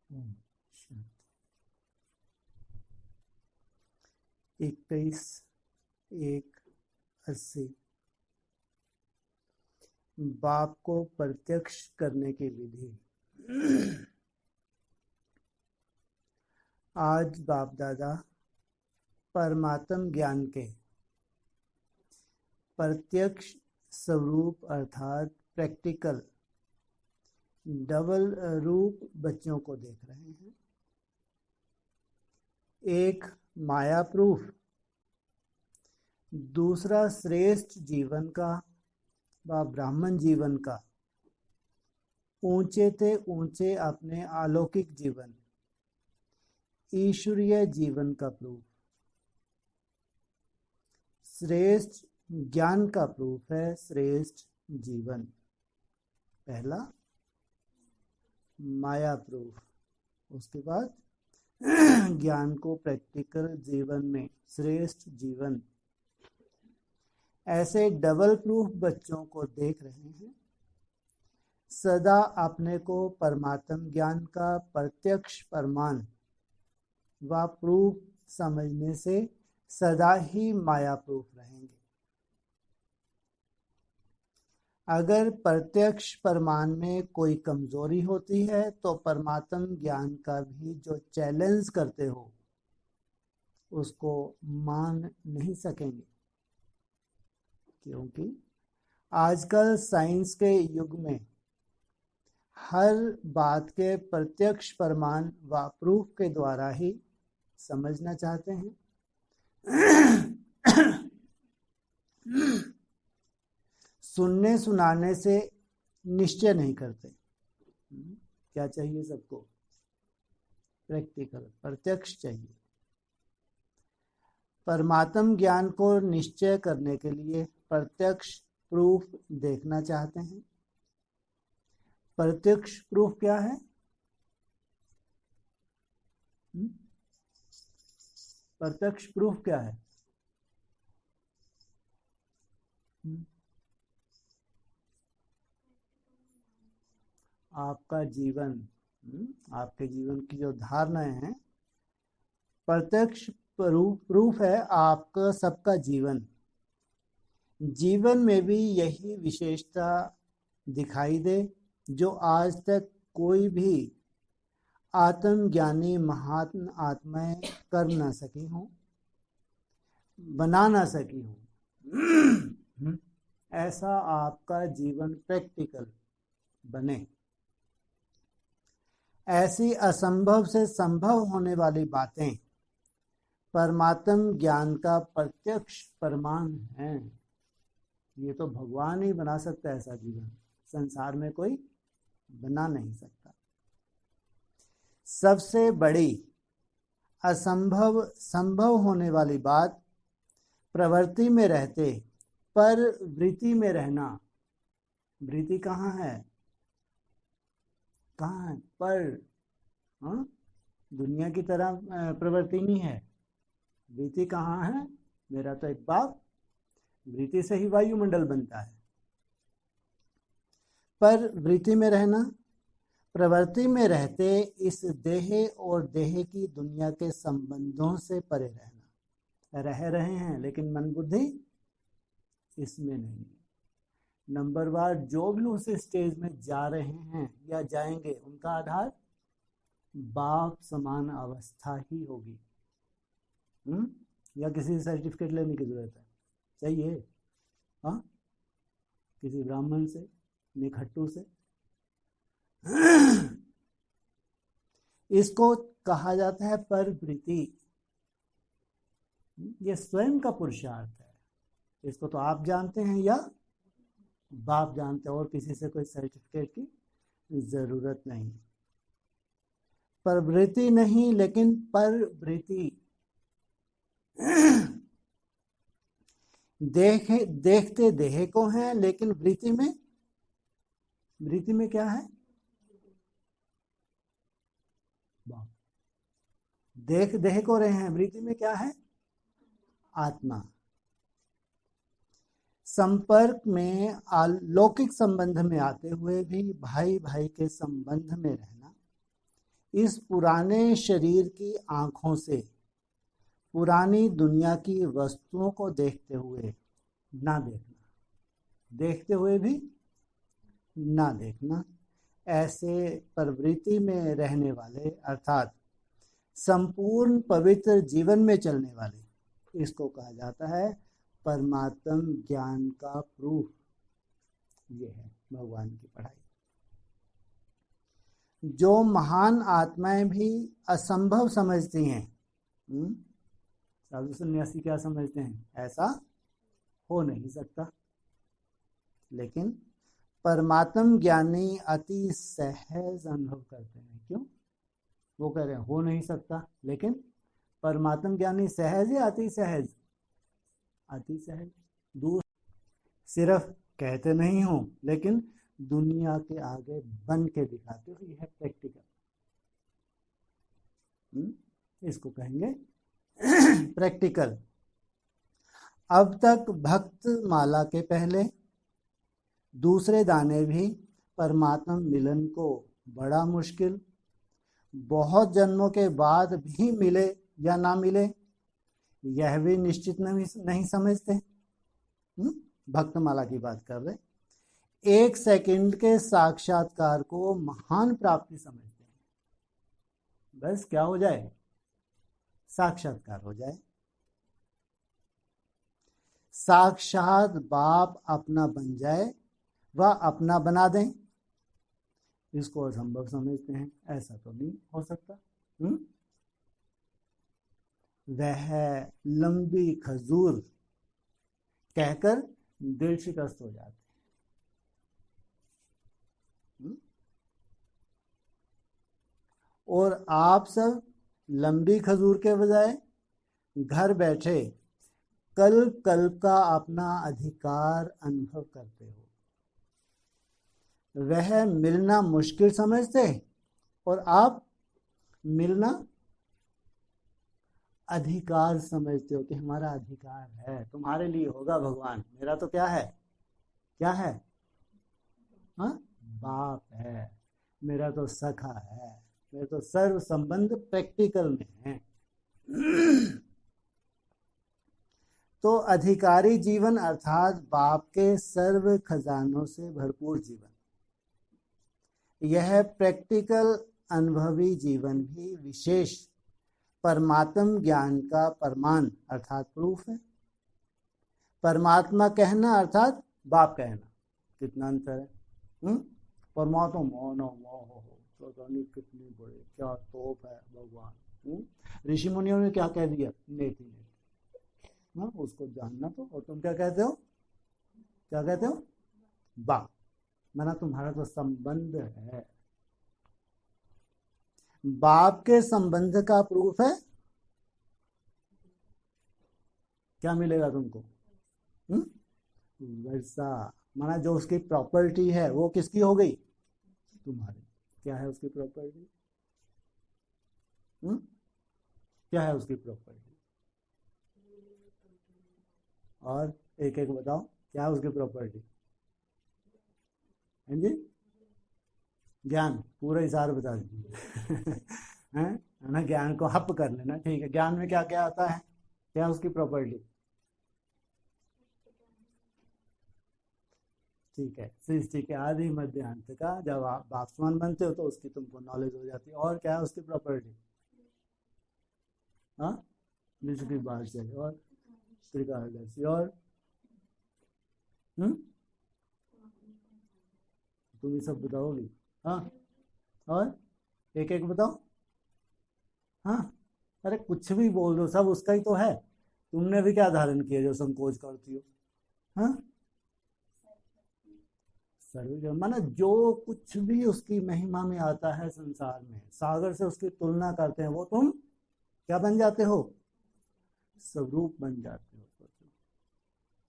ओम शांति। 21/1/80। बाप को प्रत्यक्ष करने की विधि। आज बाप दादा परमात्म ज्ञान के प्रत्यक्ष स्वरूप अर्थात प्रैक्टिकल डबल रूप बच्चों को देख रहे हैं। एक माया प्रूफ, दूसरा श्रेष्ठ जीवन का व ब्राह्मण जीवन का, ऊंचे ते ऊंचे अपने अलौकिक जीवन ईश्वरीय जीवन का प्रूफ। श्रेष्ठ ज्ञान का प्रूफ है श्रेष्ठ जीवन। पहला माया प्रूफ, उसके बाद ज्ञान को प्रैक्टिकल जीवन में श्रेष्ठ जीवन। ऐसे डबल प्रूफ बच्चों को देख रहे हैं। सदा अपने को परमात्म ज्ञान का प्रत्यक्ष प्रमाण व प्रूफ समझने से सदा ही माया प्रूफ रहेंगे। अगर प्रत्यक्ष प्रमाण में कोई कमजोरी होती है तो परमात्म ज्ञान का भी जो चैलेंज करते हो उसको मान नहीं सकेंगे, क्योंकि आजकल साइंस के युग में हर बात के प्रत्यक्ष प्रमाण व प्रूफ के द्वारा ही समझना चाहते हैं। सुनने सुनाने से निश्चय नहीं करते। क्या चाहिए सबको? प्रैक्टिकल प्रत्यक्ष चाहिए। परमात्म ज्ञान को निश्चय करने के लिए प्रत्यक्ष प्रूफ देखना चाहते हैं। प्रत्यक्ष प्रूफ क्या है? प्रत्यक्ष प्रूफ क्या है? आपका जीवन, आपके जीवन की जो धारणाएं हैं, प्रत्यक्ष प्रूफ है आपका सबका जीवन। जीवन में भी यही विशेषता दिखाई दे जो आज तक कोई भी आत्मज्ञानी महात्मा आत्माएं कर ना सकी हो, बना ना सकी हो। ऐसा आपका जीवन प्रैक्टिकल बने। ऐसी असंभव से संभव होने वाली बातें परमात्म ज्ञान का प्रत्यक्ष प्रमाण है। ये तो भगवान ही बना सकता है ऐसा जीवन, संसार में कोई बना नहीं सकता। सबसे बड़ी असंभव संभव होने वाली बात प्रवृत्ति में रहते पर वृत्ति में रहना। वृत्ति कहाँ है? कहाँ है? पर दुनिया की तरह प्रवृत्ति नहीं है। वृत्ति कहाँ है? मेरा तो एक बाप, वृत्ति से ही वायुमंडल बनता है। पर वृत्ति में रहना, प्रवृत्ति में रहते इस देह और देह की दुनिया के संबंधों से परे रहना। रह रहे हैं लेकिन मन बुद्धि इसमें नहीं। नंबर वार जो भी उस स्टेज में जा रहे हैं या जाएंगे, उनका आधार बाप समान अवस्था ही होगी। या किसी सर्टिफिकेट लेने की जरूरत है? चाहिए? हाँ, किसी ब्राह्मण से, निखट्टू से। इसको कहा जाता है परवृत्ति। ये स्वयं का पुरुषार्थ है। इसको तो आप जानते हैं या बाप जानते हैं, और किसी से कोई सर्टिफिकेट की जरूरत नहीं। प्रवृत्ति नहीं लेकिन परवृत्ति। देखते देह को हैं लेकिन वृत्ति में क्या है? देख देह को रहे हैं, वृत्ति में क्या है? आत्मा। संपर्क में अलौकिक संबंध में आते हुए भी भाई भाई के संबंध में रहना, इस पुराने शरीर की आंखों से पुरानी दुनिया की वस्तुओं को देखते हुए ना देखना, देखते हुए भी ना देखना। ऐसे प्रवृत्ति में रहने वाले अर्थात संपूर्ण पवित्र जीवन में चलने वाले, इसको कहा जाता है परमात्म ज्ञान का प्रूफ। ये है भगवान की पढ़ाई। जो महान आत्माएं भी असंभव समझती हैं, साधु सन्यासी क्या समझते हैं? ऐसा हो नहीं सकता। लेकिन परमात्म ज्ञानी अति सहज अनुभव करते हैं। क्यों? वो कह रहे हैं हो नहीं सकता, लेकिन परमात्म ज्ञानी सहज है अति सहज? अति सहज। दूर सिर्फ कहते नहीं हो, लेकिन दुनिया के आगे बन के दिखाते हो। यह है प्रैक्टिकल। इसको कहेंगे प्रैक्टिकल। अब तक भक्त माला के पहले दूसरे दाने भी परमात्मा मिलन को बड़ा मुश्किल, बहुत जन्मों के बाद भी मिले या ना मिले, यह भी निश्चित नहीं समझते। भक्तमाला की बात कर रहे। एक सेकंड के साक्षात्कार को महान प्राप्ति समझते हैं। बस क्या हो जाए? साक्षात्कार हो जाए। साक्षात बाप अपना बन जाए व अपना बना दें, इसको असंभव समझते हैं। ऐसा तो नहीं हो सकता। वह लंबी खजूर कहकर दिल शिकस्त हो जाते हैं। और आप सब लंबी खजूर के बजाय घर बैठे कल का अपना अधिकार अनुभव करते हो। वह मिलना मुश्किल समझते और आप मिलना अधिकार समझते हो कि हमारा अधिकार है। तुम्हारे लिए होगा भगवान, मेरा तो क्या है? क्या है? हाँ, बाप है, मेरा तो सखा है, मेरे तो सर्व संबंध प्रैक्टिकल में है। तो अधिकारी जीवन अर्थात बाप के सर्व खजानों से भरपूर जीवन, यह प्रैक्टिकल अनुभवी जीवन भी विशेष परमात्म ज्ञान का प्रमाण अर्थात प्रूफ है। परमात्मा कहना अर्थात बाप कहना, कितना अंतर है? परमात्मा मोहन मोह पता नहीं कितनी बड़े, क्या तोप है भगवान। ऋषि मुनियों ने क्या कह दिया? नेति नेति। उसको जानना तो। और तुम क्या कहते हो? क्या कहते हो? बाप। माना तुम्हारा तो संबंध है। बाप के संबंध का प्रूफ है। क्या मिलेगा तुमको? वर्षा। माना जो उसकी प्रॉपर्टी है वो किसकी हो गई? तुम्हारी। क्या है उसकी प्रॉपर्टी? क्या है उसकी प्रॉपर्टी? और एक एक बताओ, क्या है उसकी प्रॉपर्टी? हाँ जी, ज्ञान। पूरा हिसाब बता दीजिए। है ना? ज्ञान को हप कर लेना। ठीक है, ज्ञान में क्या क्या आता है? क्या है उसकी प्रॉपर्टी? ठीक है, सृष्टि के आदि मध्य अंत का जब आप बापसमान बनते हो तो उसकी तुमको नॉलेज हो जाती है। और क्या है उसकी प्रॉपर्टी? हाँ, की बात चले। और त्रिकालदर्शी। और तुम ये सब बताओगी? हाँ, और एक एक बताओ। हाँ, अरे कुछ भी बोल दो, सब उसका ही तो है। तुमने भी क्या धारण किया जो संकोच करती हो? हाँ, सर्व माना जो कुछ भी उसकी महिमा में आता है संसार में, सागर से उसकी तुलना करते हैं, वो तुम क्या बन जाते हो? स्वरूप बन जाते हो।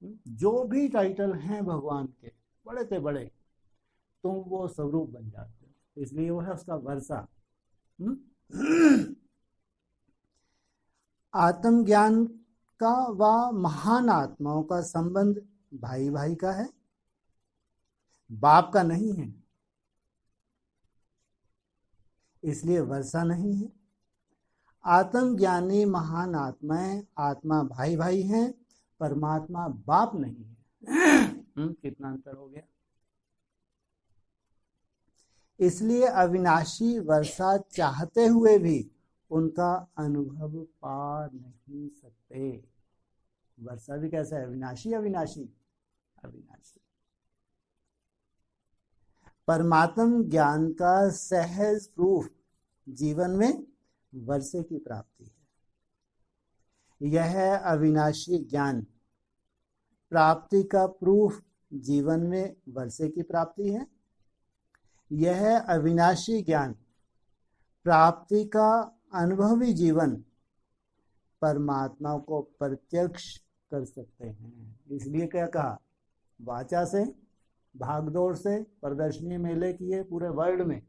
जो भी टाइटल हैं भगवान के बड़े से बड़े, तुम वो स्वरूप बन जाते हो। इसलिए वो है उसका वर्षा। आत्मज्ञान का व महान आत्माओं का संबंध भाई भाई का है, बाप का नहीं है। इसलिए वर्षा नहीं है। आत्मज्ञानी महान आत्माएं, आत्मा भाई भाई हैं, परमात्मा बाप नहीं है। कितना अंतर हो गया। इसलिए अविनाशी वर्षा चाहते हुए भी उनका अनुभव पा नहीं सकते। वर्षा भी कैसा है, अविनाशी अविनाशी अविनाशी। परमात्म ज्ञान का सहज प्रूफ जीवन में वर्षे की प्राप्ति है। यह अविनाशी ज्ञान प्राप्ति का प्रूफ जीवन में वर्षे की प्राप्ति है। यह अविनाशी ज्ञान प्राप्ति का अनुभवी जीवन परमात्मा को प्रत्यक्ष कर सकते हैं। इसलिए क्या कहा, वाचा से, भागदौड़ से, प्रदर्शनी मेले किए पूरे वर्ल्ड में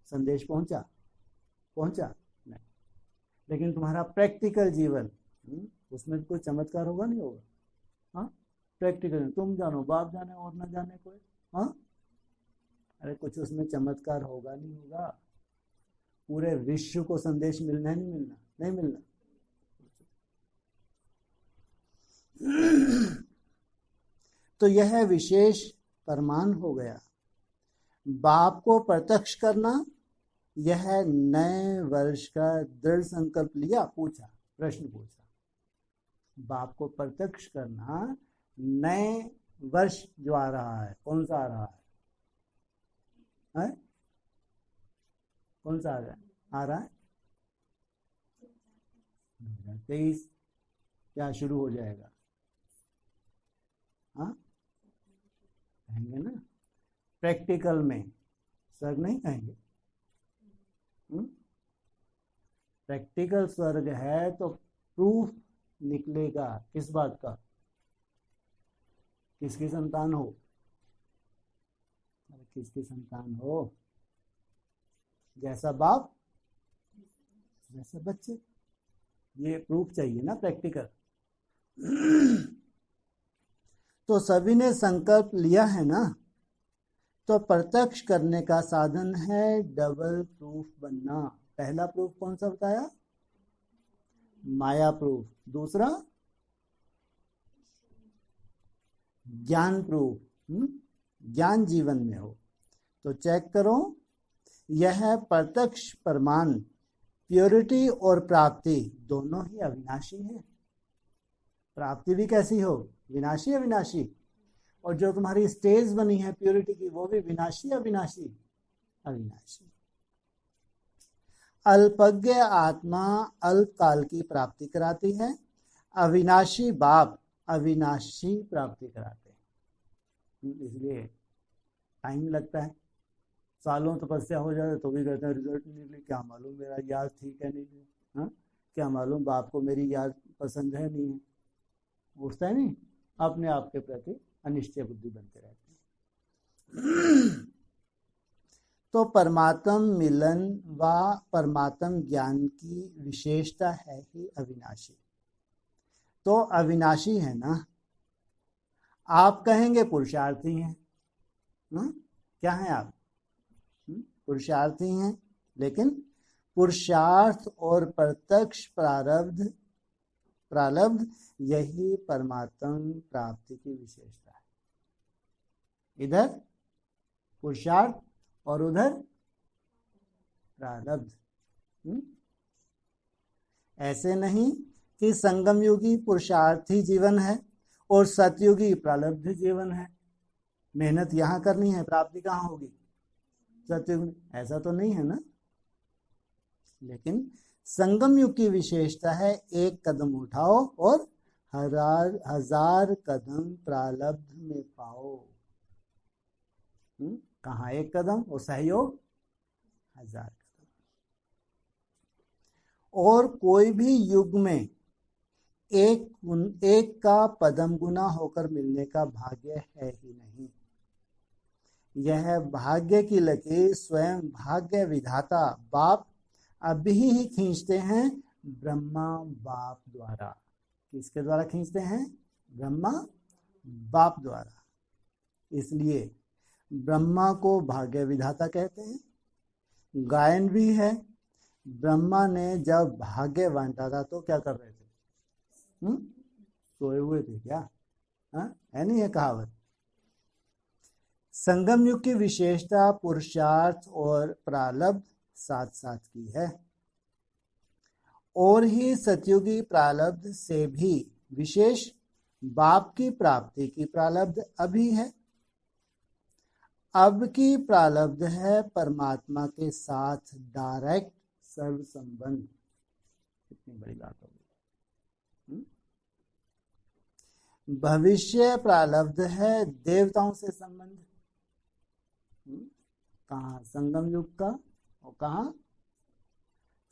संदेश पहुंचा नहीं, लेकिन तुम्हारा प्रैक्टिकल जीवन उसमें कोई चमत्कार होगा नहीं होगा। हाँ, प्रैक्टिकल तुम जानो, बाप जाने और ना जाने कोई। हाँ, अरे कुछ उसमें चमत्कार होगा नहीं होगा। पूरे विश्व को संदेश मिलना है, नहीं मिलना। तो यह विशेष प्रमाण हो गया। बाप को प्रत्यक्ष करना, यह नए वर्ष का दृढ़ संकल्प लिया। प्रश्न पूछा, बाप को प्रत्यक्ष करना, नए वर्ष जो आ रहा है, कौन सा आ रहा है? कौन सा आ रहा है? 2023 क्या शुरू हो जाएगा? हाँ, कहेंगे ना प्रैक्टिकल में, स्वर्ग नहीं कहेंगे। प्रैक्टिकल स्वर्ग है तो प्रूफ निकलेगा किस बात का, किसकी संतान हो, किसकी संतान हो, जैसा बाप वैसे बच्चे। ये प्रूफ चाहिए ना प्रैक्टिकल। तो सभी ने संकल्प लिया है ना, तो प्रत्यक्ष करने का साधन है डबल प्रूफ बनना। पहला प्रूफ कौन सा बताया? माया प्रूफ। दूसरा ज्ञान प्रूफ। ज्ञान जीवन में हो तो चेक करो, यह प्रत्यक्ष प्रमाण प्योरिटी और प्राप्ति दोनों ही अविनाशी है। प्राप्ति भी कैसी हो, विनाशी अविनाशी। और जो तुम्हारी स्टेज बनी है प्योरिटी की, वो भी विनाशी अविनाशी अविनाशी। अल्पज्ञ आत्मा अल्पकाल की प्राप्ति कराती है, अविनाशी बाप अविनाशी प्राप्ति कराते हैं। इसलिए टाइम लगता है, सालों तपस्या हो जाए तो भी कहते हैं रिजल्ट नहीं निकले, क्या मालूम मेरा याद ठीक है नहीं है। हाँ, क्या मालूम बाप को मेरी याद पसंद है नहीं है। उठता है नहीं, अपने आप के प्रति अनिश्चय बुद्धि बनते रहते हैं। तो परमात्म मिलन व परमात्म ज्ञान की विशेषता है ही अविनाशी। तो अविनाशी है ना, आप कहेंगे पुरुषार्थी हैं। क्या हैं आप? पुरुषार्थी हैं, लेकिन पुरुषार्थ और प्रत्यक्ष प्रारब्ध यही परमात्म प्राप्ति की विशेषता है। इधर पुरुषार्थ और उधर प्रारब्ध। ऐसे नहीं कि संगम युगी पुरुषार्थी जीवन है और सतयुगी प्रारब्ध जीवन है। मेहनत यहाँ करनी है, प्राप्ति कहाँ होगी? सतयुग। ऐसा तो नहीं है ना। लेकिन संगम युग की विशेषता है, एक कदम उठाओ और हजार कदम प्रारब्ध में पाओ। कहाँ एक कदम और सहयोग 1000 कदम। और कोई भी युग में एक का पदम गुना होकर मिलने का भाग्य है ही नहीं। यह भाग्य की लकीर स्वयं भाग्य विधाता बाप अभी ही खींचते हैं, ब्रह्मा बाप द्वारा। किसके द्वारा खींचते हैं? ब्रह्मा बाप द्वारा। इसलिए ब्रह्मा को भाग्य विधाता कहते हैं, गायन भी है। ब्रह्मा ने जब भाग्य बांटा था तो क्या कर रहे थे? सोए हुए थे क्या? है नहीं है कहावत। संगम युग की विशेषता पुरुषार्थ और प्रारब्ध साथ साथ की है, और ही सतयुगी प्रारब्ध से भी विशेष बाप की प्राप्ति की प्रारब्ध अभी है। अब की प्रारब्ध है परमात्मा के साथ डायरेक्ट सर्व संबंध। कितनी बड़ी बात होगी। भविष्य प्रारब्ध है देवताओं से संबंध। कहाँ? संगम युग का, और कहाँ?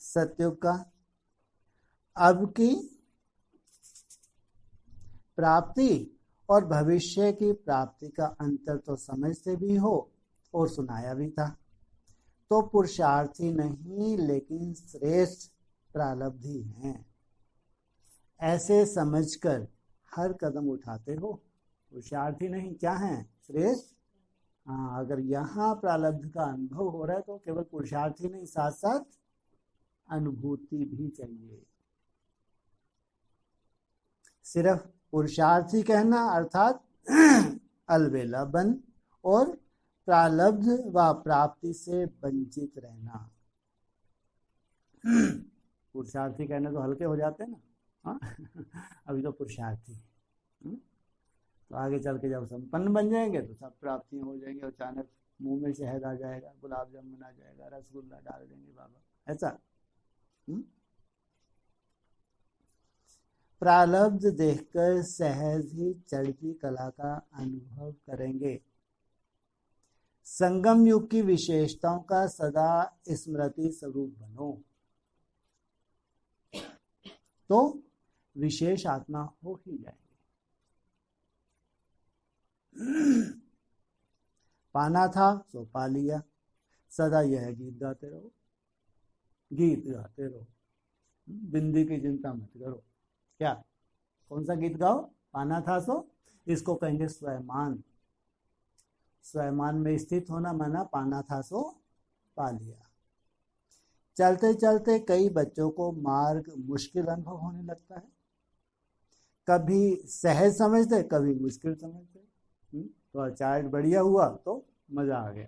सतयुग का। अब की प्राप्ति और भविष्य की प्राप्ति का अंतर तो समझते भी हो और सुनाया भी था। तो पुरुषार्थी नहीं लेकिन श्रेष्ठ प्रारब्धी हैं, ऐसे समझकर हर कदम उठाते हो। पुरुषार्थी नहीं, क्या है? श्रेष्ठ। हाँ, अगर यहाँ प्रारब्ध का अनुभव हो रहा है तो केवल पुरुषार्थी नहीं, साथ साथ अनुभूति भी चाहिए। सिर्फ पुरुषार्थी कहना अर्थात अलबेला बन और प्रारब्ध व प्राप्ति से वंचित रहना। पुरुषार्थी कहने तो हल्के हो जाते हैं ना। हाँ अभी तो पुरुषार्थी। तो आगे चल के जब संपन्न बन जाएंगे तो सब प्राप्तियां हो जाएंगी, और अचानक मुंह में शहद आ जाएगा, गुलाब जामुन आ जाएगा, रसगुल्ला डाल देंगे बाबा, ऐसा। प्रारब्ध देखकर सहज ही चढ़ती कला का अनुभव करेंगे। संगम युग की विशेषताओं का सदा स्मृति स्वरूप बनो, तो विशेष आत्मा हो ही जाएंगे। पाना था सो पा लिया। सदा यह गीत गाते रहो, गीत गाते रहो, बिंदी की चिंता मत करो। क्या? कौन सा गीत गाओ? पाना था सो। इसको कहेंगे स्वयमान। स्वयमान में स्थित होना माना पाना था सो पा लिया। चलते चलते कई बच्चों को मार्ग मुश्किल अनुभव होने लगता है। कभी सहज समझते, कभी मुश्किल समझते। तो अचार बढ़िया हुआ तो मजा आ गया,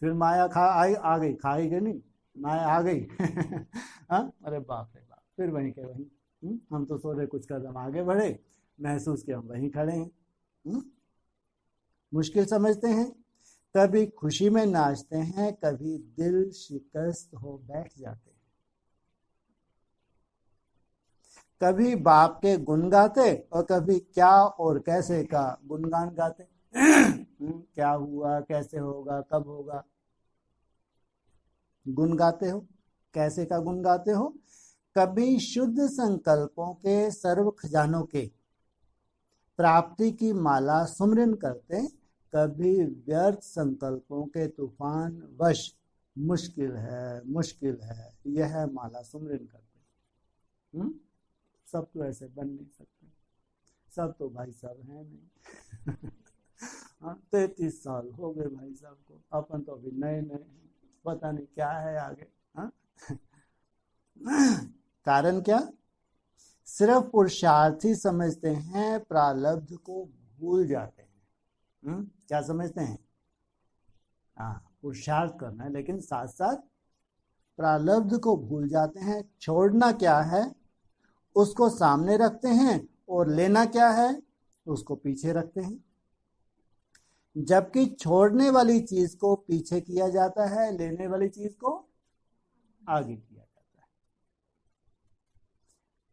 फिर माया आ गई, खाई गई नहीं, माया आ गई। अरे बाप रे बाप, फिर वहीं के वहीं। हम तो सोचे कुछ कदम आगे बढ़े, महसूस किया हम वहीं खड़े हैं। मुश्किल समझते हैं। कभी खुशी में नाचते हैं, कभी दिल शिकस्त हो बैठ जाते हैं। कभी बाप के गुण गाते और कभी क्या और कैसे का गुणगान गाते। क्या हुआ, कैसे होगा, कब होगा, गुण गाते हो। कैसे का गुण गाते हो। कभी शुद्ध संकल्पों के सर्व खजानों के प्राप्ति की माला सुमरन करते, कभी व्यर्थ संकल्पों के तूफान वश मुश्किल है यह माला सुमरन करते। सब तो ऐसे बन नहीं सकते, सब तो भाई साहब हैं नहीं। 33 साल हो गए भाई साहब को, अपन तो अभी नए नए, पता नहीं क्या है आगे। कारण क्या? सिर्फ पुरुषार्थी समझते हैं, प्रारब्ध को भूल जाते हैं। क्या समझते हैं? पुरुषार्थ करना है, लेकिन साथ साथ प्रारब्ध को भूल जाते हैं। छोड़ना क्या है उसको सामने रखते हैं, और लेना क्या है उसको पीछे रखते हैं। जबकि छोड़ने वाली चीज को पीछे किया जाता है, लेने वाली चीज को आगे किया जाता है।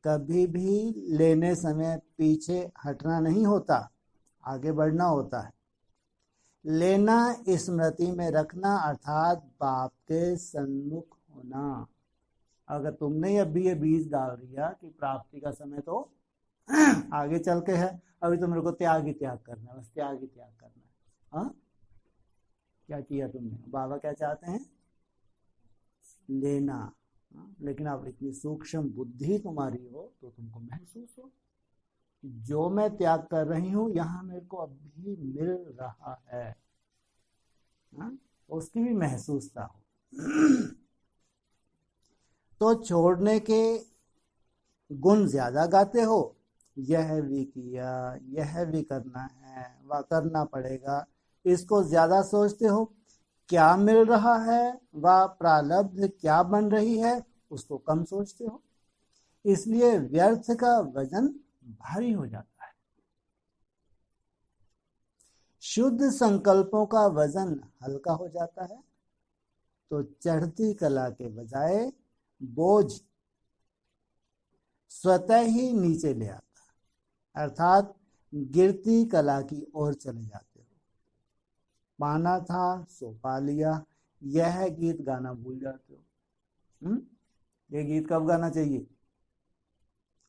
कभी भी लेने समय पीछे हटना नहीं होता, आगे बढ़ना होता है। लेना स्मृति में रखना अर्थात बाप के सन्मुख होना। अगर तुमने अभी ये बीज डाल दिया कि प्राप्ति का समय तो आगे चल के है, अभी तो मेरे को त्याग ही त्याग करना है, बस त्याग ही त्याग करना है। हाँ, क्या किया तुमने? बाबा क्या चाहते हैं? लेना। लेकिन अब इतनी सूक्ष्म बुद्धि तुम्हारी हो तो तुमको महसूस हो जो मैं त्याग कर रही हूं यहाँ मेरे को अभी मिल रहा है। उसकी भी महसूसता हो। तो छोड़ने के गुण ज्यादा गाते हो, यह भी किया, यह भी करना है, वह करना पड़ेगा, इसको ज्यादा सोचते हो। क्या मिल रहा है, वह प्रारब्ध क्या बन रही है, उसको कम सोचते हो। इसलिए व्यर्थ का वजन भारी हो जाता है। शुद्ध संकल्पों का वजन हल्का हो जाता है। तो चढ़ती कला के बजाय बोझ स्वतः ही नीचे ले आता है, अर्थात गिरती कला की ओर चले जाते हो। पाना था सो पा लिया, यह गीत गाना भूल जाते हो। ये गीत कब गाना चाहिए,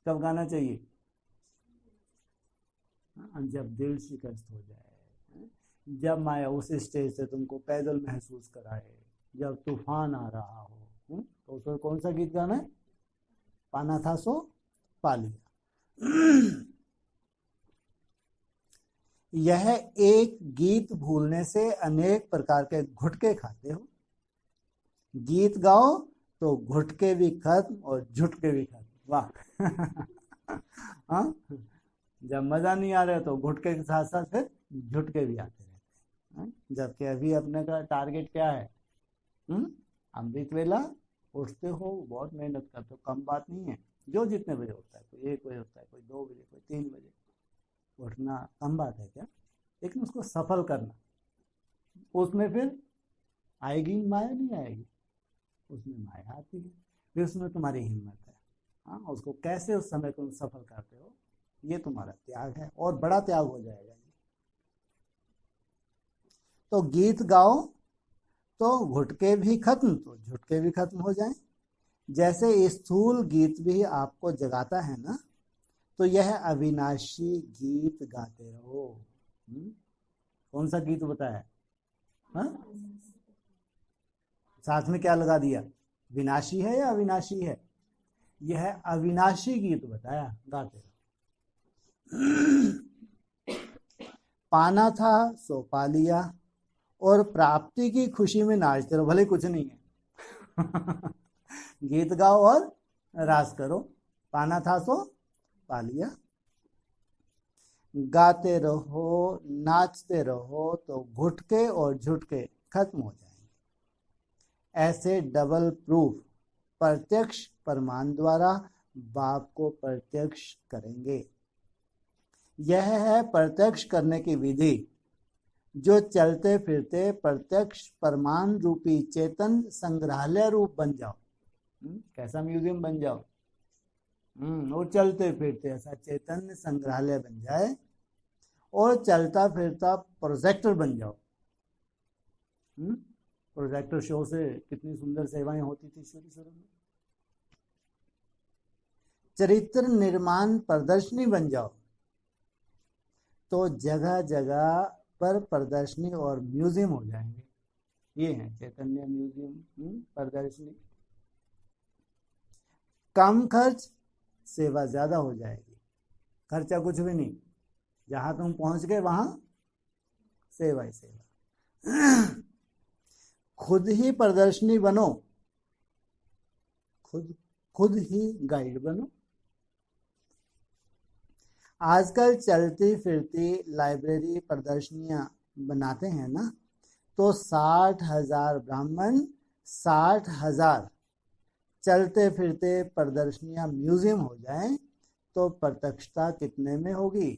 कब गाना चाहिए? जब दिल शिकस्त हो जाए, जब माया उस स्टेज से तुमको पैदल महसूस कराए, जब तूफान आ रहा हो, तो उसमें कौन सा गीत गाना है? पाना था सो पा लिया। यह एक गीत भूलने से अनेक प्रकार के घुटके खाते हो। गीत गाओ तो घुटके भी खत्म और झुटके भी खत्म। वाह। हाँ, जब मजा नहीं आ रहा तो घुटके के साथ साथ फिर झुटके भी आते रहते हैं। जबकि अभी अपने का टारगेट क्या है? अमृत वेला उठते हो, बहुत मेहनत करते हो, कम बात नहीं है। जो जितने बजे होता है, कोई 1 बजे होता है, कोई 2 बजे, कोई 3 बजे, उठना कम बात है क्या? लेकिन उसको सफल करना, उसमें फिर आएगी माया, नहीं आएगी? उसमें माया आती है, फिर उसमें तुम्हारी हिम्मत है। हाँ, उसको कैसे उस समय तुम सफल करते हो, ये तुम्हारा त्याग है, और बड़ा त्याग हो जाएगा। तो गीत गाओ तो घुटके भी खत्म, तो झुटके भी खत्म हो जाएं। जैसे स्थूल गीत भी आपको जगाता है ना, तो यह अविनाशी गीत गाते रहो। कौन सा गीत बताया? हाँ, साथ में क्या लगा दिया? विनाशी है या अविनाशी है? यह अविनाशी गीत बताया, गाते रहो। पाना था सो पा लिया, और प्राप्ति की खुशी में नाचते रहो, भले कुछ नहीं है। गीत गाओ और रास करो। पाना था सो पा लिया। गाते रहो, नाचते रहो, तो घुटके और झुटके खत्म हो जाएंगे। ऐसे डबल प्रूफ प्रत्यक्ष प्रमाण द्वारा बाप को प्रत्यक्ष करेंगे। यह है प्रत्यक्ष करने की विधि। जो चलते फिरते प्रत्यक्ष प्रमाण रूपी चेतन संग्रहालय रूप बन जाओ। कैसा म्यूजियम बन जाओ? वो चलते फिरते ऐसा चैतन्य संग्रहालय बन जाए, और चलता फिरता प्रोजेक्टर बन जाओ। प्रोजेक्टर शो से कितनी सुंदर सेवाएं होती थी शुरू में। चरित्र निर्माण प्रदर्शनी बन जाओ, तो जगह जगह पर प्रदर्शनी और म्यूजियम हो जाएंगे। ये है चैतन्य म्यूजियम, प्रदर्शनी। कम खर्च, सेवा ज्यादा हो जाएगी। खर्चा कुछ भी नहीं, जहां तुम पहुंच गए वहां सेवा ही सेवा। खुद ही प्रदर्शनी बनो, खुद ही गाइड बनो। आजकल चलती फिरती लाइब्रेरी प्रदर्शनियां बनाते हैं ना, तो 60,000 ब्राह्मण, 60,000 चलते फिरते प्रदर्शनियां म्यूजियम हो जाएं, तो प्रत्यक्षता कितने में होगी?